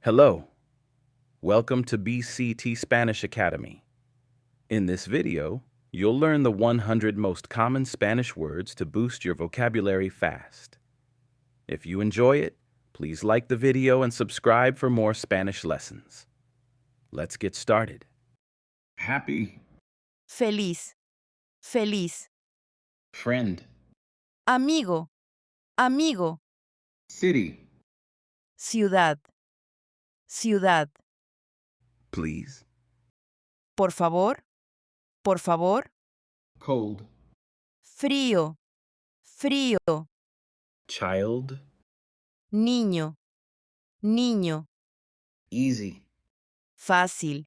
Hello, welcome to BCT Spanish Academy. In this video, you'll learn the 100 most common Spanish words to boost your vocabulary fast. If you enjoy it, please like the video and subscribe for more Spanish lessons. Let's get started. Happy, Feliz, feliz. friend, Amigo, amigo. city, Ciudad, ciudad. Please, Por favor, por favor. cold, Frío, frío. child, Niño, niño. easy, Fácil,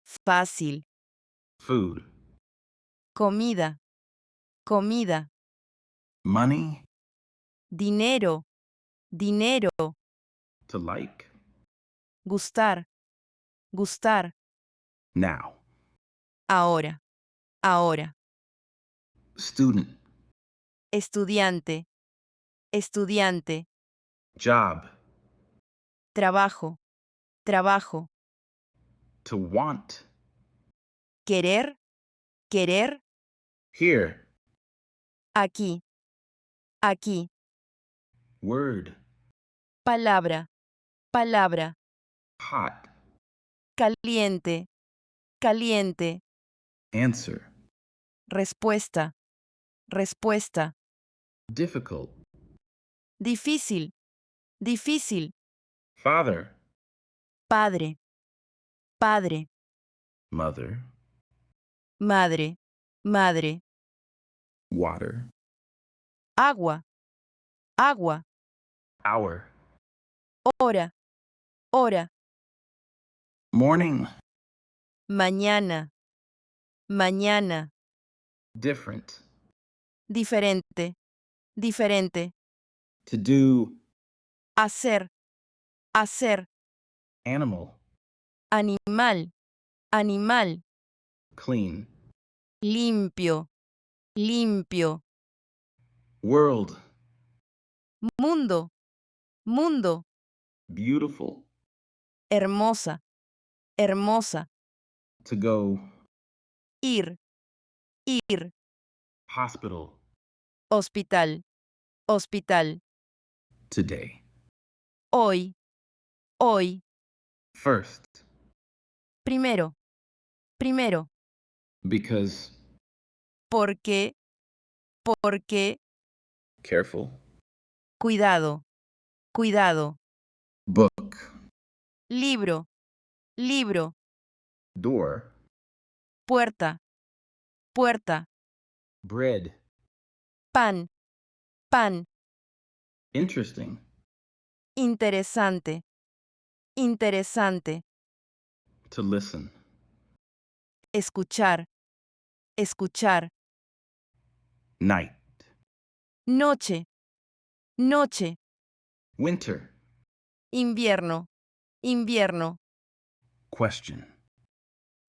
fácil. food, Comida, comida. money, Dinero, dinero. to like, Gustar, gustar. now, Ahora, ahora. student, Estudiante, estudiante. job, Trabajo, trabajo. to want, Querer, querer. here, Aquí, aquí. word, Palabra, palabra. hot, Caliente, caliente. answer, Respuesta, respuesta. difficult, Difícil, difícil. father, Padre, padre. mother, Madre, madre. water, Agua, agua. hour, Hora, hora. morning, Mañana, mañana. different, Diferente, diferente. to do, Hacer, hacer. animal, Animal, animal. clean, Limpio, limpio. world, Mundo, mundo. beautiful, Hermosa, hermosa. to go, Ir, ir. hospital, Hospital, hospital. today, Hoy, hoy. first, Primero, primero. because, Porque, porque. careful, Cuidado, cuidado. book, Libro, libro. door, Puerta, puerta. bread, Pan, pan. interesting, Interesante, interesante. to listen, Escuchar, escuchar. night, Noche, noche. winter, Invierno, invierno. question,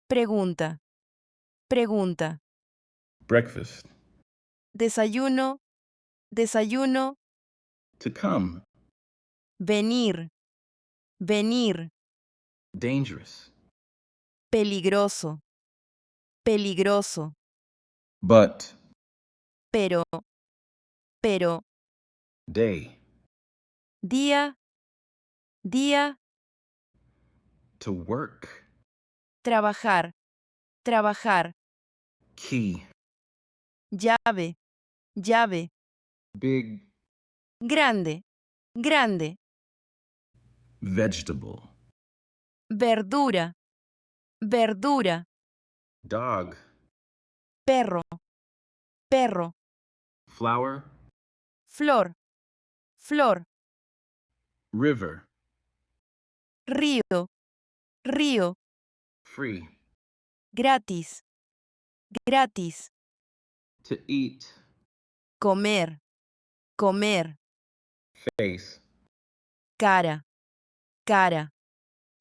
Pregunta, pregunta. breakfast, Desayuno, desayuno. to come, Venir, venir. dangerous, Peligroso, peligroso. but, Pero, pero. day, Día, día. to work, Trabajar, trabajar. key, Llave, llave. big, Grande, grande. vegetable, Verdura, verdura. dog, Perro, perro. flower, Flor, flor. river, Río, río. free, Gratis, gratis. to eat, Comer, comer. face, Cara, cara.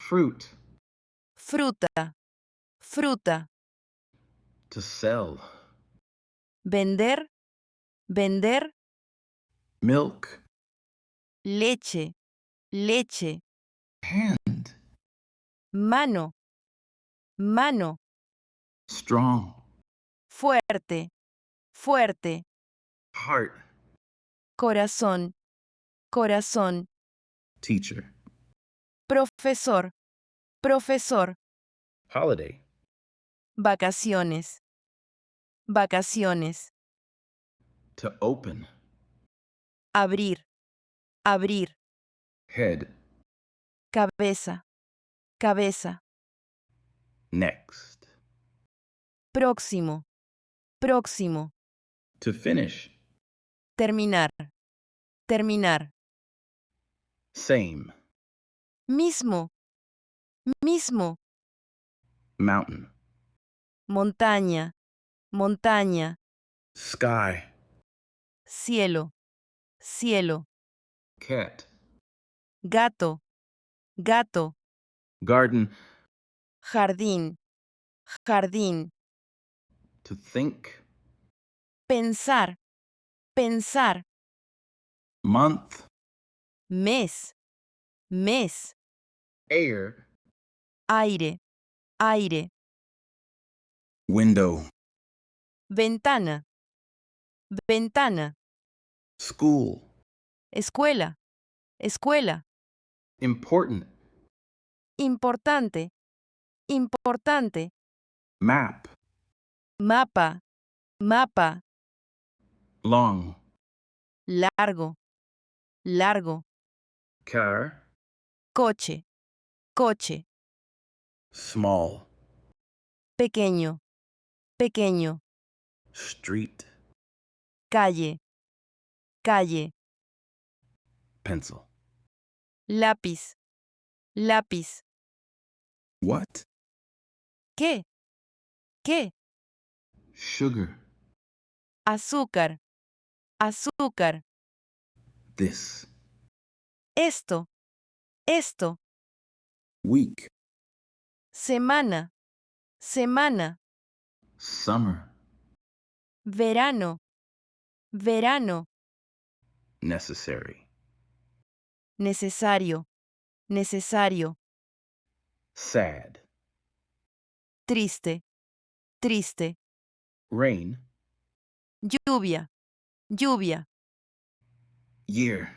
fruit, Fruta, fruta. to sell, Vender, vender. milk, Leche, leche. hand, mano, mano, strong, fuerte, fuerte, heart, corazón, corazón, teacher, profesor, profesor, holiday, vacaciones, vacaciones, to open, abrir, abrir, head, cabeza, cabeza, next, próximo, próximo, to finish, terminar, terminar, same, mismo, mismo, mountain, montaña, montaña, sky, cielo, cielo, cat, gato, gato, garden, jardín, jardín, to think, pensar, pensar, month, mes, mes, air, aire, aire, window, ventana, ventana, school, escuela, escuela, important, importante, importante, map, mapa, mapa, long, largo, largo, car, coche, coche, small, pequeño, pequeño, street, calle, calle, pencil. lápiz, lápiz, What? ¿qué? ¿Qué? Sugar. Azúcar, azúcar, This. esto, esto, Week. semana, semana, Summer. verano, verano, Necessary. necesario, necesario, Sad. triste, triste, Rain. lluvia, lluvia, Year.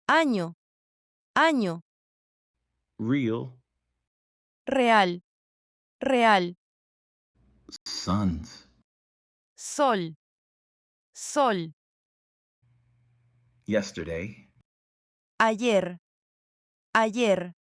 año, año, Real. real, real, Suns. sol, sol, Yesterday. ayer, ayer,